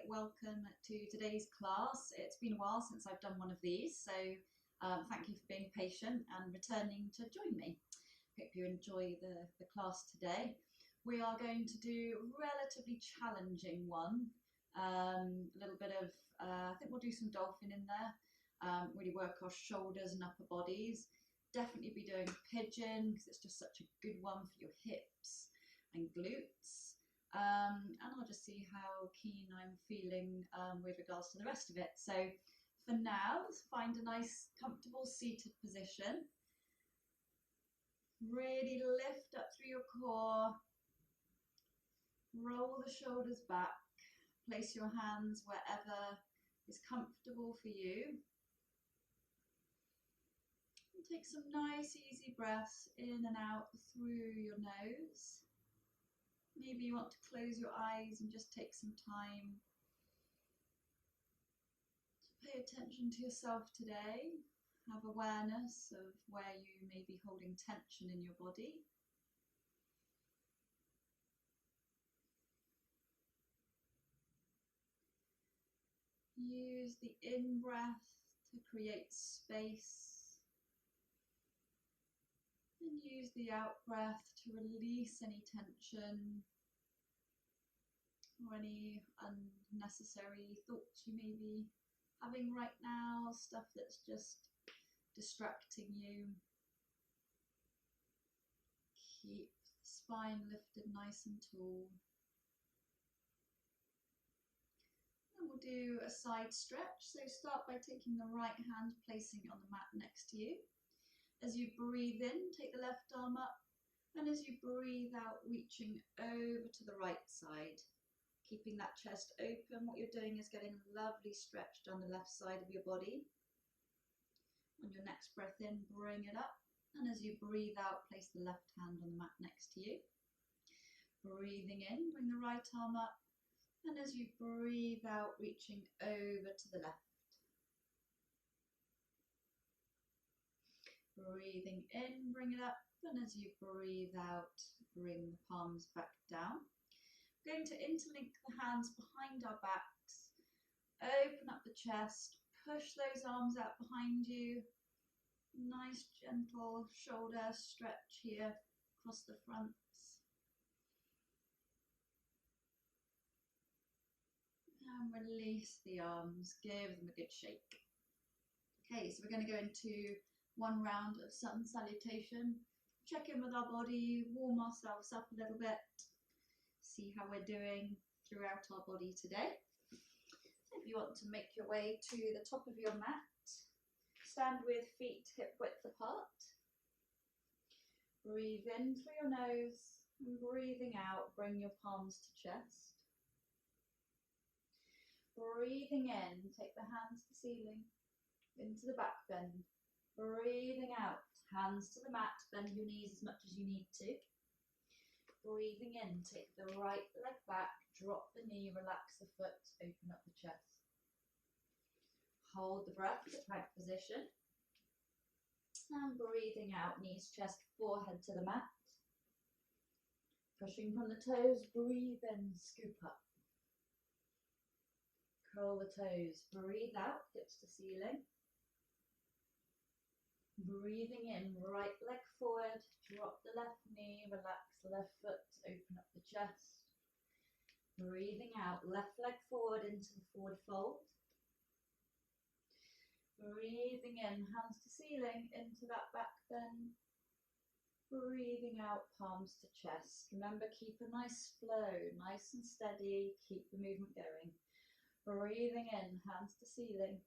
welcome to today's class. It's been a while since I've done one of these, so thank you for being patient and returning to join me. Hope you enjoy the class today. We are going to do a relatively challenging one, a little bit of, I think we'll do some dolphin in there, really work our shoulders and upper bodies. Definitely be doing pigeon because it's just such a good one for your hips and glutes. And I'll just see how keen I'm feeling with regards to the rest of it. So for now, let's find a nice comfortable seated position. Really lift up through your core, roll the shoulders back, place your hands wherever is comfortable for you. And take some nice easy breaths in and out through your nose. Maybe you want to close your eyes and just take some time to pay attention to yourself today. Have awareness of where you may be holding tension in your body. Use the in-breath to create space. And use the out-breath to release any tension or any unnecessary thoughts you may be having right now, stuff that's just distracting you. Keep the spine lifted nice and tall. And we'll do a side stretch. So start by taking the right hand, placing it on the mat next to you. As you breathe in, take the left arm up, and as you breathe out, reaching over to the right side. Keeping that chest open, what you're doing is getting a lovely stretch down the left side of your body. On your next breath in, bring it up, and as you breathe out, place the left hand on the mat next to you. Breathing in, bring the right arm up, and as you breathe out, reaching over to the left. Breathing in, bring it up, and as you breathe out, bring the palms back down. We're going to interlink the hands behind our backs, open up the chest, push those arms out behind you. Nice gentle shoulder stretch here across the fronts. And release the arms, give them a good shake. Okay, so we're going to go into one round of sun salutation. Check in with our body, warm ourselves up a little bit, see how we're doing throughout our body today. If you want to make your way to the top of your mat, stand with feet hip width apart. Breathe in through your nose and breathing out, bring your palms to chest. Breathing in, take the hands to the ceiling, into the back bend. Breathing out, hands to the mat, bend your knees as much as you need to. Breathing in, take the right leg back, drop the knee, relax the foot, open up the chest. Hold the breath, the plank position. And breathing out, knees, chest, forehead to the mat. Pushing from the toes, breathe in, scoop up. Curl the toes, breathe out, hips to ceiling. Breathing in, right leg forward, drop the left knee, relax the left foot, open up the chest. Breathing out, left leg forward into the forward fold. Breathing in, hands to ceiling, into that back bend. Breathing out, palms to chest. Remember, keep a nice flow, nice and steady, keep the movement going. Breathing in, hands to ceiling.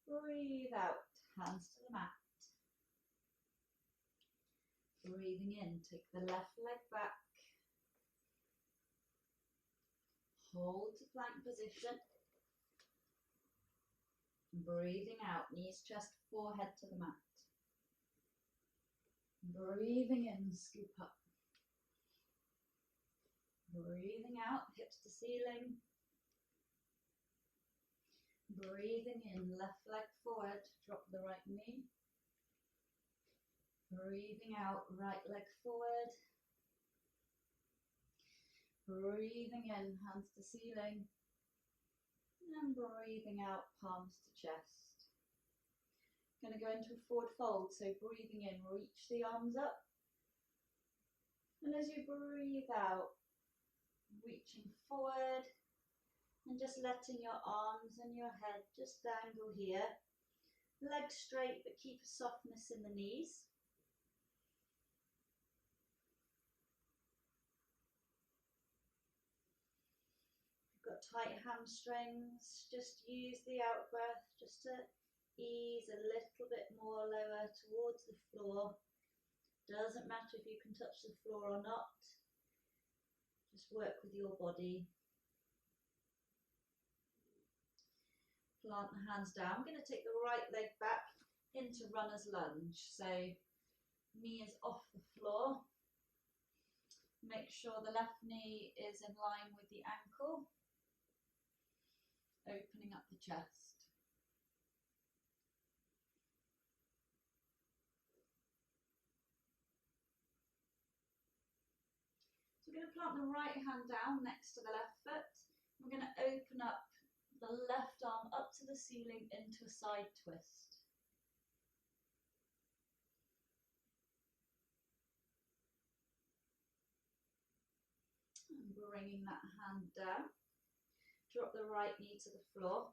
Breathe out, hands to the mat. Breathing in, take the left leg back. Hold to plank position. Breathing out, knees, chest, forehead to the mat. Breathing in, scoop up. Breathing out, hips to ceiling. Breathing in, left leg forward, drop the right knee. Breathing out, right leg forward. Breathing in, hands to ceiling. And breathing out, palms to chest. Going to go into a forward fold, so breathing in, reach the arms up. And as you breathe out, reaching forward and just letting your arms and your head just dangle here. Legs straight, but keep a softness in the knees. If you've got tight hamstrings, just use the out breath just to ease a little bit more lower towards the floor. Doesn't matter if you can touch the floor or not. Just work with your body. Plant the hands down. I'm going to take the right leg back into runner's lunge. So knee is off the floor. Make sure the left knee is in line with the ankle. Opening up the chest. So we're going to plant the right hand down next to the left foot. We're going to open up the left arm up to the ceiling into a side twist. And bringing that hand down. Drop the right knee to the floor.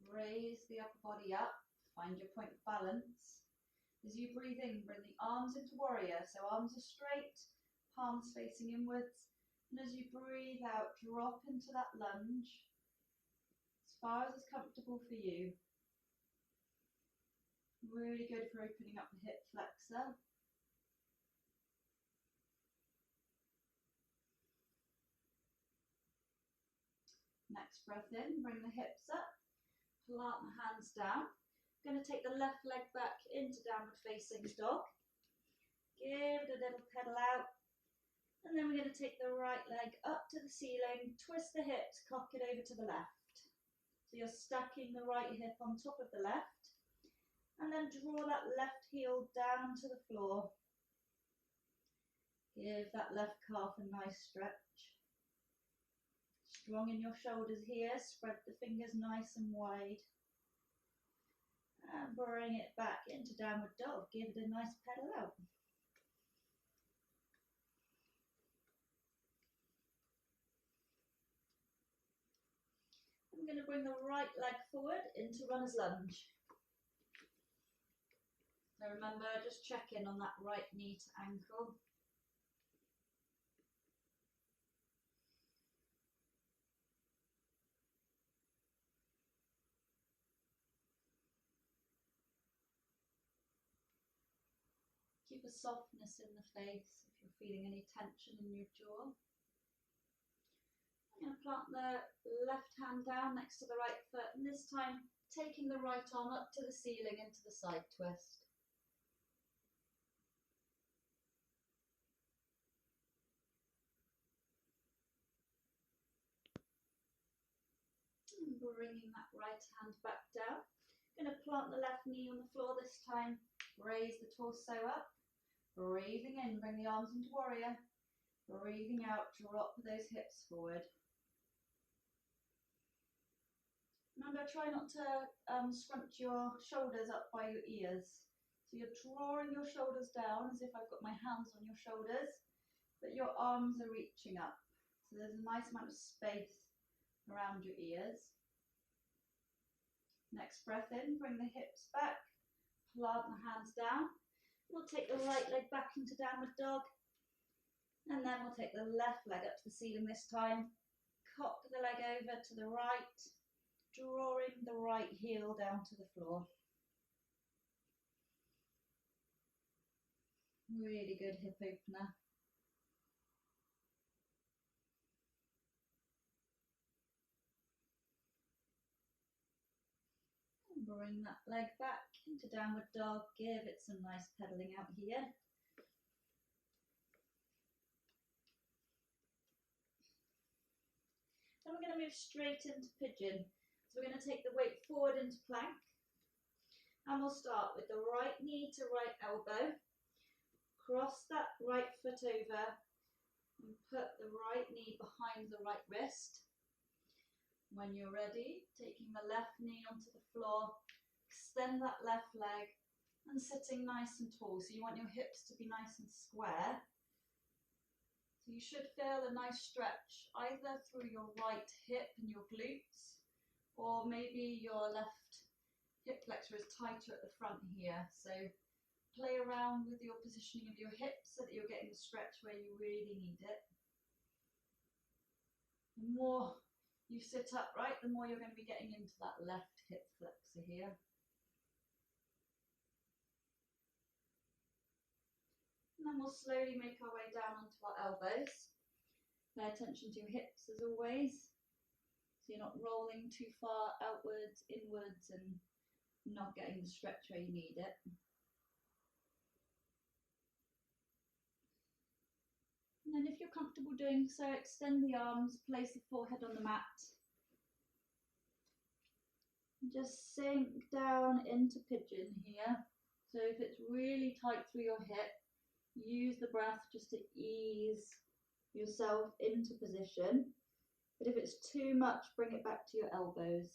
Raise the upper body up. Find your point of balance. As you breathe in, bring the arms into warrior. So arms are straight, palms facing inwards. And as you breathe out, drop into that lunge. As far as is comfortable for you. Really good for opening up the hip flexor. Next breath in, bring the hips up, plant the hands down. Going to take the left leg back into downward facing dog. Give it a little pedal out. And then we're going to take the right leg up to the ceiling, twist the hips, cock it over to the left. So you're stacking the right hip on top of the left, and then draw that left heel down to the floor. Give that left calf a nice stretch. Strong in your shoulders here, spread the fingers nice and wide. And bring it back into downward dog. Give it a nice pedal out. I'm going to bring the right leg forward into runner's lunge. So remember, just check in on that right knee to ankle. Keep a softness in the face if you're feeling any tension in your jaw. I'm going to plant the left hand down next to the right foot, and this time taking the right arm up to the ceiling into the side twist. And bringing that right hand back down. Going to plant the left knee on the floor this time, raise the torso up, breathing in, bring the arms into warrior, breathing out, drop those hips forward. Remember, try not to scrunch your shoulders up by your ears. So you're drawing your shoulders down as if I've got my hands on your shoulders, but your arms are reaching up. So there's a nice amount of space around your ears. Next breath in, bring the hips back, plant the hands down. We'll take the right leg back into downward dog, and then we'll take the left leg up to the ceiling this time. Cock the leg over to the right, drawing the right heel down to the floor. Really good hip opener. And bring that leg back into downward dog. Give it some nice pedaling out here. Then we're going to move straight into pigeon. So we're going to take the weight forward into plank. And we'll start with the right knee to right elbow. Cross that right foot over. And put the right knee behind the right wrist. When you're ready, taking the left knee onto the floor, extend that left leg and sitting nice and tall. So you want your hips to be nice and square. So you should feel a nice stretch either through your right hip and your glutes, or maybe your left hip flexor is tighter at the front here. So play around with your positioning of your hips so that you're getting the stretch where you really need it. The more you sit upright, the more you're going to be getting into that left hip flexor here. And then we'll slowly make our way down onto our elbows. Pay attention to your hips as always, so you're not rolling too far outwards, inwards, and not getting the stretch where you need it. And then if you're comfortable doing so, extend the arms, place the forehead on the mat. Just sink down into pigeon here. So if it's really tight through your hip, use the breath just to ease yourself into position. But if it's too much, bring it back to your elbows.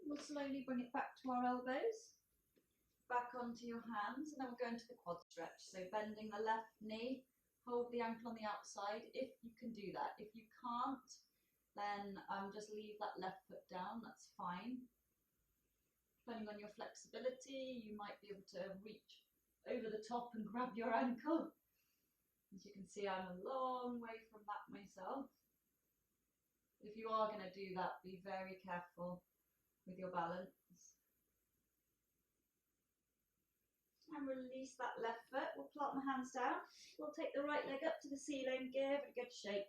We'll slowly bring it back to our elbows, back onto your hands, and then we'll go into the quad stretch. So bending the left knee, hold the ankle on the outside if you can do that. If you can't, then just leave that left foot down, that's fine. Depending on your flexibility, you might be able to reach over the top and grab your ankle. As you can see, I'm a long way from that myself. If you are going to do that, be very careful with your balance. And release that left foot. We'll plant the hands down. We'll take the right leg up to the ceiling, give it a good shake,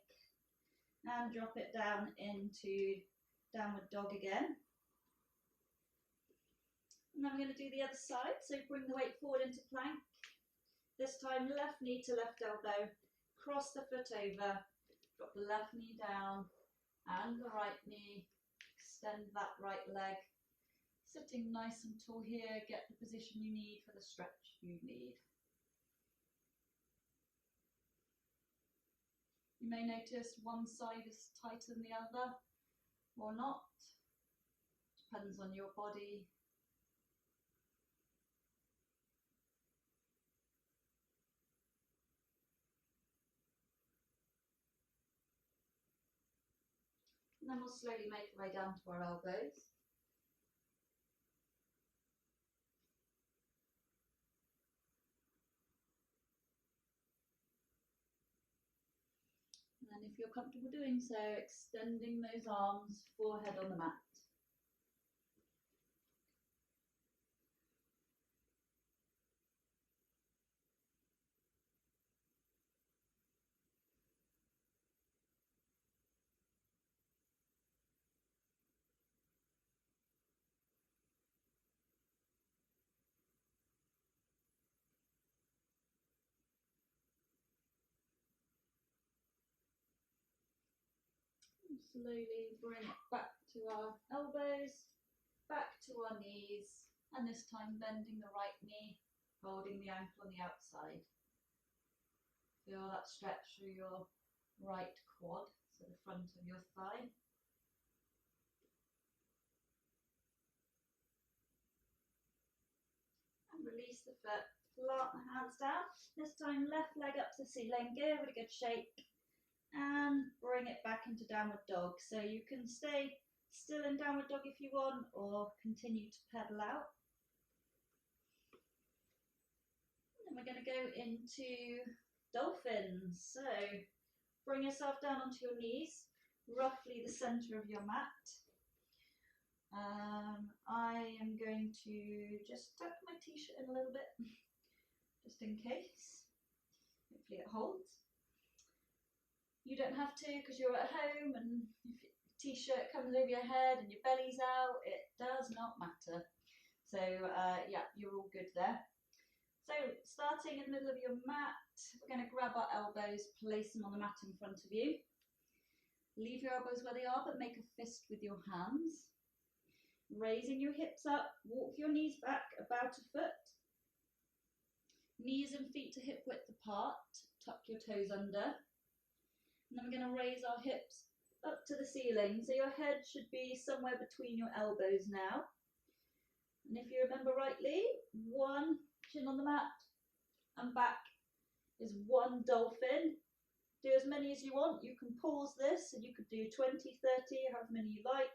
and drop it down into downward dog again. And then we're going to do the other side. So bring the weight forward into plank. This time left knee to left elbow, cross the foot over, drop the left knee down and the right knee. Extend that right leg, sitting nice and tall here, get the position you need for the stretch you need. You may notice one side is tighter than the other or not, depends on your body. And then we'll slowly make our way down to our elbows. And if you're comfortable doing so, extending those arms, forehead on the mat. Slowly bring it back to our elbows, back to our knees, and this time bending the right knee, holding the ankle on the outside. Feel that stretch through your right quad, so the front of your thigh. And release the foot, plant the hands down. This time left leg up to the ceiling, give it a good shake. And bring it back into downward dog. So you can stay still in downward dog if you want, or continue to pedal out. And then we're going to go into dolphins. So bring yourself down onto your knees, roughly the center of your mat. I am going to just tuck my t-shirt in a little bit, just in case. Hopefully it holds. You don't have to because you're at home, and if your t-shirt comes over your head and your belly's out, it does not matter. So yeah, you're all good there. So starting in the middle of your mat, we're going to grab our elbows, place them on the mat in front of you. Leave your elbows where they are, but make a fist with your hands. Raising your hips up, walk your knees back about a foot. Knees and feet to hip width apart, tuck your toes under. And then we're going to raise our hips up to the ceiling. So your head should be somewhere between your elbows now. And if you remember rightly, one chin on the mat and back is one dolphin. Do as many as you want. You can pause this and you could do 20, 30, however many you like.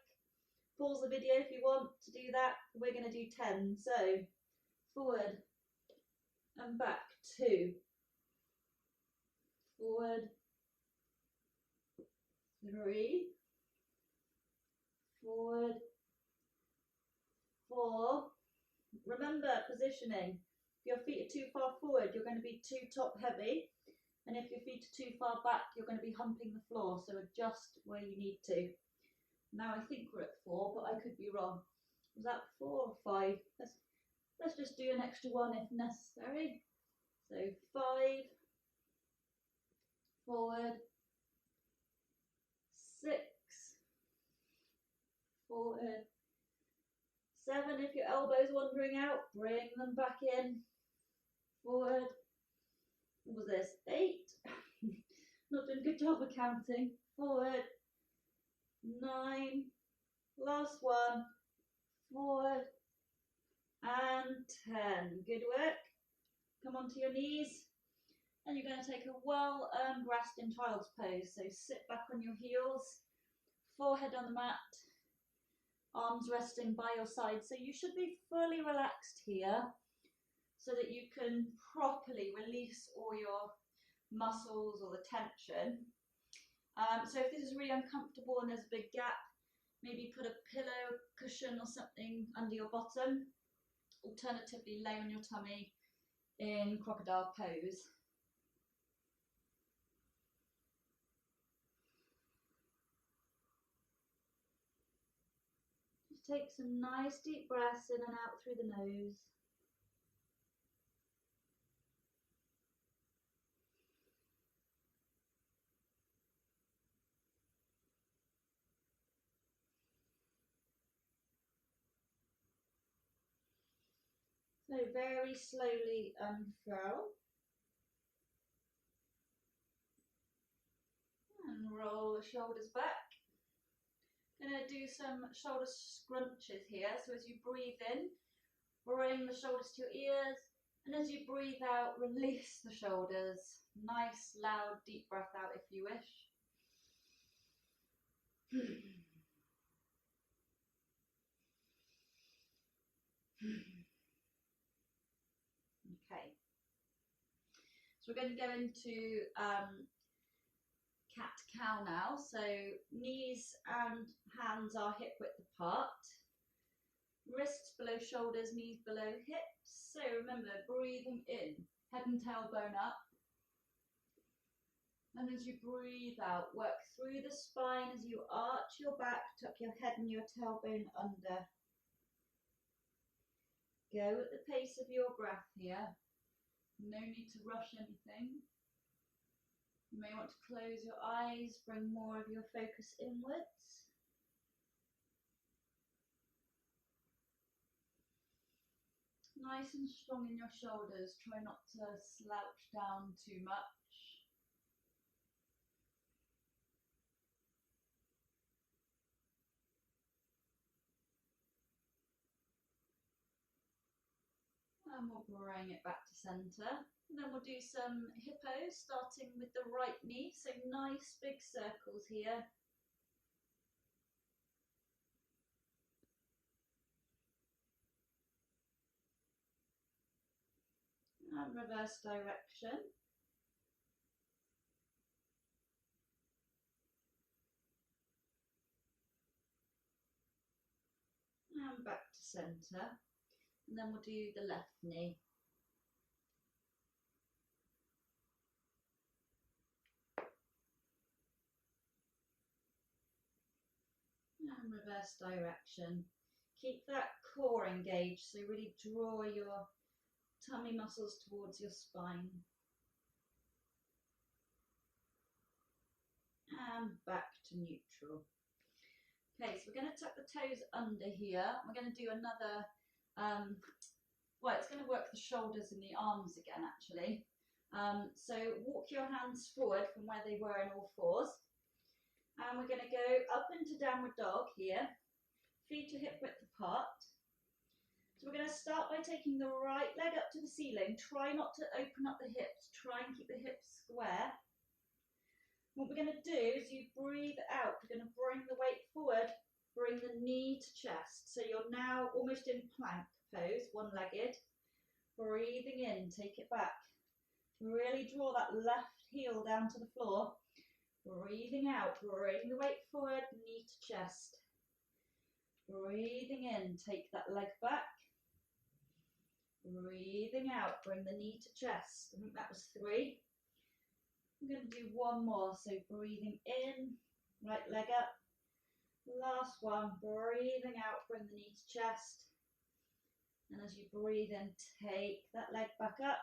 Pause the video if you want to do that. We're going to do 10. So forward and back, 2. Forward, 3. Forward, 4. Remember positioning. If your feet are too far forward, you're going to be too top heavy. And if your feet are too far back, you're going to be humping the floor. So adjust where you need to. Now I think we're at 4, but I could be wrong. Was that 4 or 5? Let's just do an extra one if necessary. So 5, forward, 6, forward, 7. If your elbow's wandering out, bring them back in. Forward. What was this? 8. Not doing a good job of counting. Forward. 9. Last one. Forward. And 10. Good work. Come onto your knees. And you're going to take a well-earned rest in child's pose. So sit back on your heels. Forehead on the mat. Arms resting by your side. So you should be fully relaxed here, so that you can properly release all your muscles or the tension. So if this is really uncomfortable and there's a big gap, maybe put a pillow, cushion or something under your bottom. Alternatively, lay on your tummy in crocodile pose. Just take some nice deep breaths in and out through the nose. So very slowly unfurl. And roll the shoulders back. Going to do some shoulder scrunches here. So as you breathe in, bring the shoulders to your ears. And as you breathe out, release the shoulders. Nice, loud, deep breath out if you wish. Okay. So we're going to go into cat-cow now. So knees and hands are hip width apart. Wrists below shoulders, knees below hips. So remember, breathing in, head and tailbone up. And as you breathe out, work through the spine as you arch your back, tuck your head and your tailbone under. Go at the pace of your breath here. No need to rush anything. You may want to close your eyes, bring more of your focus inwards. Nice and strong in your shoulders. Try not to slouch down too much. And we'll bring it back to centre. And then we'll do some hippos, starting with the right knee. So nice big circles here. And reverse direction. And back to centre. And then we'll do the left knee. reverse direction. Keep that core engaged, so really draw your tummy muscles towards your spine. And back to neutral. Okay, so we're going to tuck the toes under here. We're going to do another, well, it's going to work the shoulders and the arms again, actually. So walk your hands forward from where they were in all fours. And we're going to go up into downward dog here. Feet are hip width apart. So we're going to start by taking the right leg up to the ceiling. Try not to open up the hips. Try and keep the hips square. What we're going to do is you breathe out. We're going to bring the weight forward, bring the knee to chest. So you're now almost in plank pose, one-legged. Breathing in, take it back. Really draw that left heel down to the floor. Breathing out, bring the weight forward, knee to chest. Breathing in, take that leg back. Breathing out, bring the knee to chest. I think that was 3. I'm going to do one more, so breathing in, right leg up. Last one, breathing out, bring the knee to chest. And as you breathe in, take that leg back up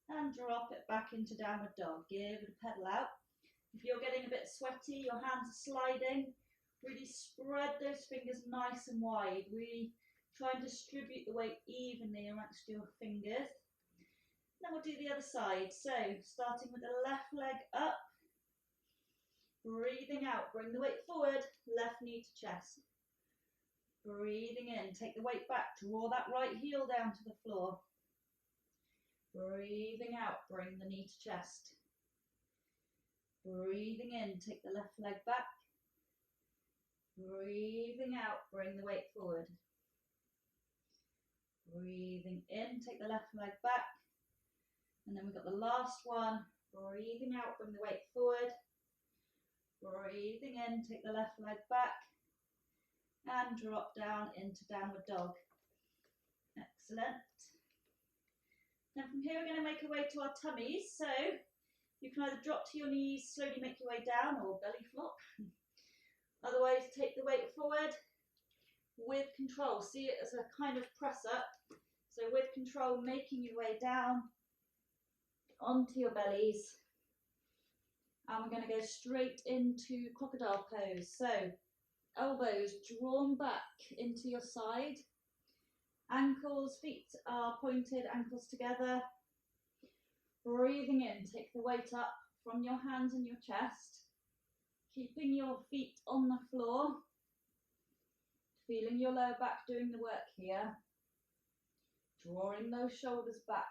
and drop it back into downward dog. Give it a pedal out. If you're getting a bit sweaty, your hands are sliding, really spread those fingers nice and wide. Really try and distribute the weight evenly amongst your fingers. Then we'll do the other side. So starting with the left leg up, breathing out, bring the weight forward, left knee to chest. Breathing in, take the weight back, draw that right heel down to the floor. Breathing out, bring the knee to chest. Breathing in, take the left leg back. Breathing out, bring the weight forward. Breathing in, take the left leg back. And then we've got the last one, breathing out, bring the weight forward. Breathing in, take the left leg back. And drop down into downward dog. Excellent. Now from here we're going to make our way to our tummies. So you can either drop to your knees, slowly make your way down, or belly flop. Otherwise, take the weight forward with control. See it as a kind of press up. So with control, making your way down onto your bellies. And we're going to go straight into crocodile pose. So elbows drawn back into your side. Ankles, feet are pointed, ankles together. Breathing in, take the weight up from your hands and your chest. Keeping your feet on the floor. Feeling your lower back doing the work here. Drawing those shoulders back.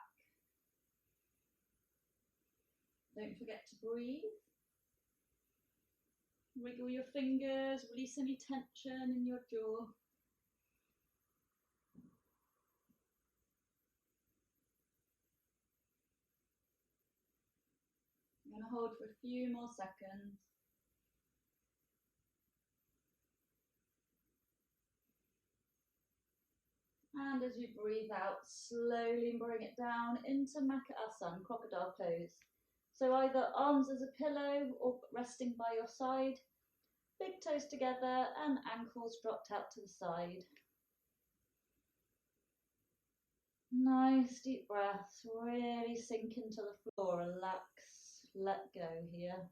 Don't forget to breathe. Wriggle your fingers, release any tension in your jaw. I'm going to hold for a few more seconds. And as you breathe out, slowly bring it down into Makasana, crocodile pose. So either arms as a pillow or resting by your side, big toes together and ankles dropped out to the side. Nice deep breaths, really sink into the floor, relax, let go here.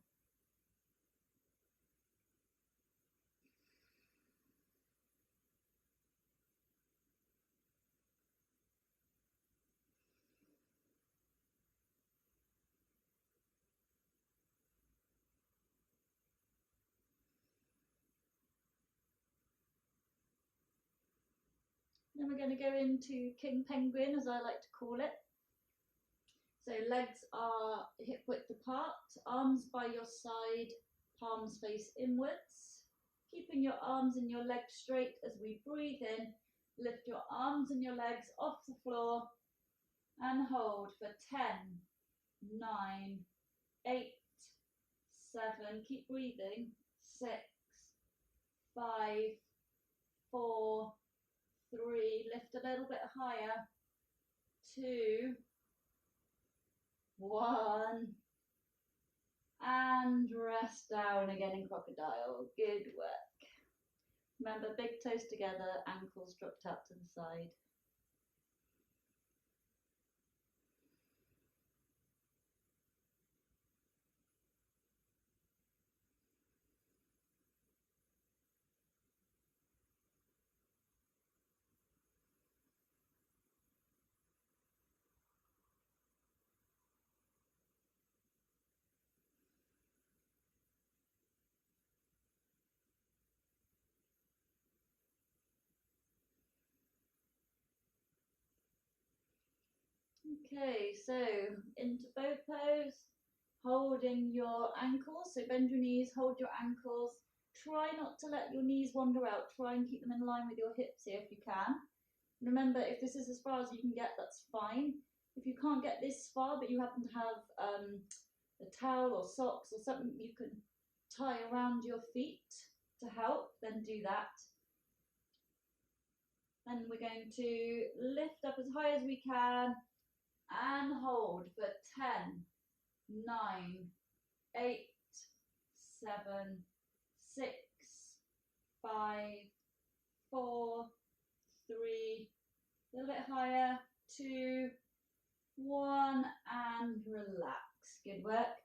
Then we're going to go into King Penguin, as I like to call it. So legs are hip width apart, arms by your side, palms face inwards. Keeping your arms and your legs straight as we breathe in. Lift your arms and your legs off the floor and hold for 10, 9, 8, 7, keep breathing, 6, 5, 4, 3, lift a little bit higher, 2, 1, and rest down again in crocodile. Good work. Remember, big toes together, ankles dropped out to the side. Okay, so into bow pose, holding your ankles. So bend your knees, hold your ankles. Try not to let your knees wander out. Try and keep them in line with your hips here if you can. Remember, if this is as far as you can get, that's fine. If you can't get this far, but you happen to have a towel or socks or something you can tie around your feet to help, then do that. Then we're going to lift up as high as we can and hold for 10, 9, 8, 7, 6, 5, 4, 3, a little bit higher, 2, 1, and relax. Good work.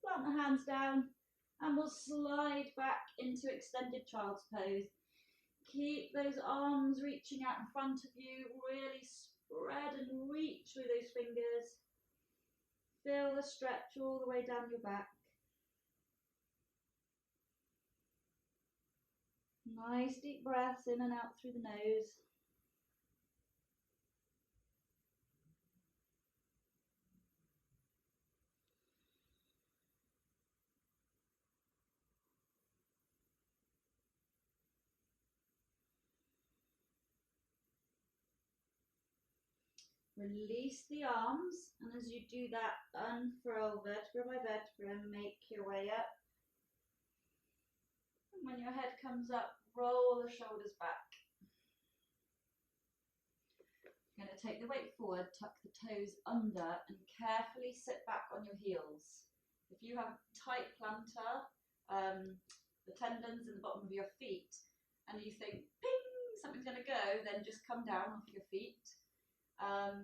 Plant the hands down and we'll slide back into extended child's pose. Keep those arms reaching out in front of you, really spread and reach with those fingers. Feel the stretch all the way down your back. Nice deep breaths in and out through the nose. Release the arms, and as you do that, unfurl vertebra by vertebra and make your way up. And when your head comes up, roll the shoulders back. You're going to take the weight forward, tuck the toes under, and carefully sit back on your heels. If you have tight plantar, the tendons in the bottom of your feet, and you think, ping, something's going to go, then just come down off your feet.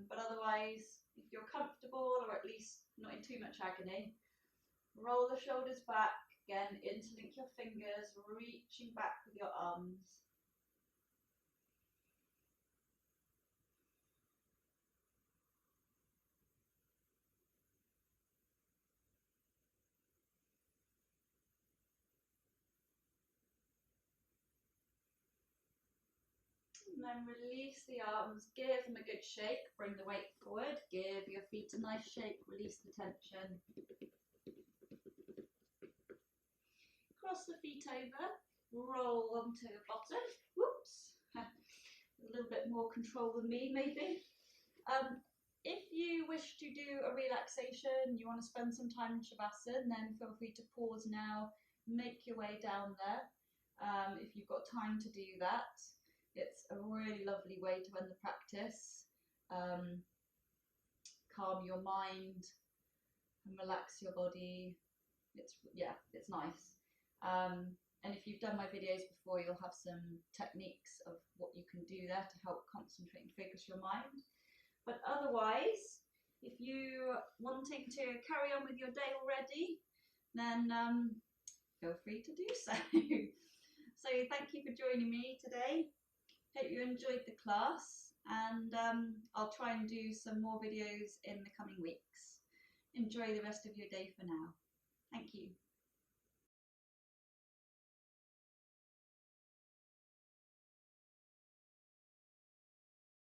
But otherwise, if you're comfortable or at least not in too much agony, roll the shoulders back, again, interlink your fingers, reaching back with your arms. And then release the arms, give them a good shake, bring the weight forward, give your feet a nice shake, release the tension. Cross the feet over, roll onto the bottom. Whoops, a little bit more control than me maybe. If you wish to do a relaxation, you want to spend some time in Shavasana, then feel free to pause now, make your way down there. If you've got time to do that. It's a really lovely way to end the practice, calm your mind and relax your body. It's nice. And if you've done my videos before, you'll have some techniques of what you can do there to help concentrate and focus your mind. But otherwise, if you're wanting to carry on with your day already, then feel free to do so. So thank you for joining me today. Hope you enjoyed the class, and I'll try and do some more videos in the coming weeks. Enjoy the rest of your day for now. Thank you.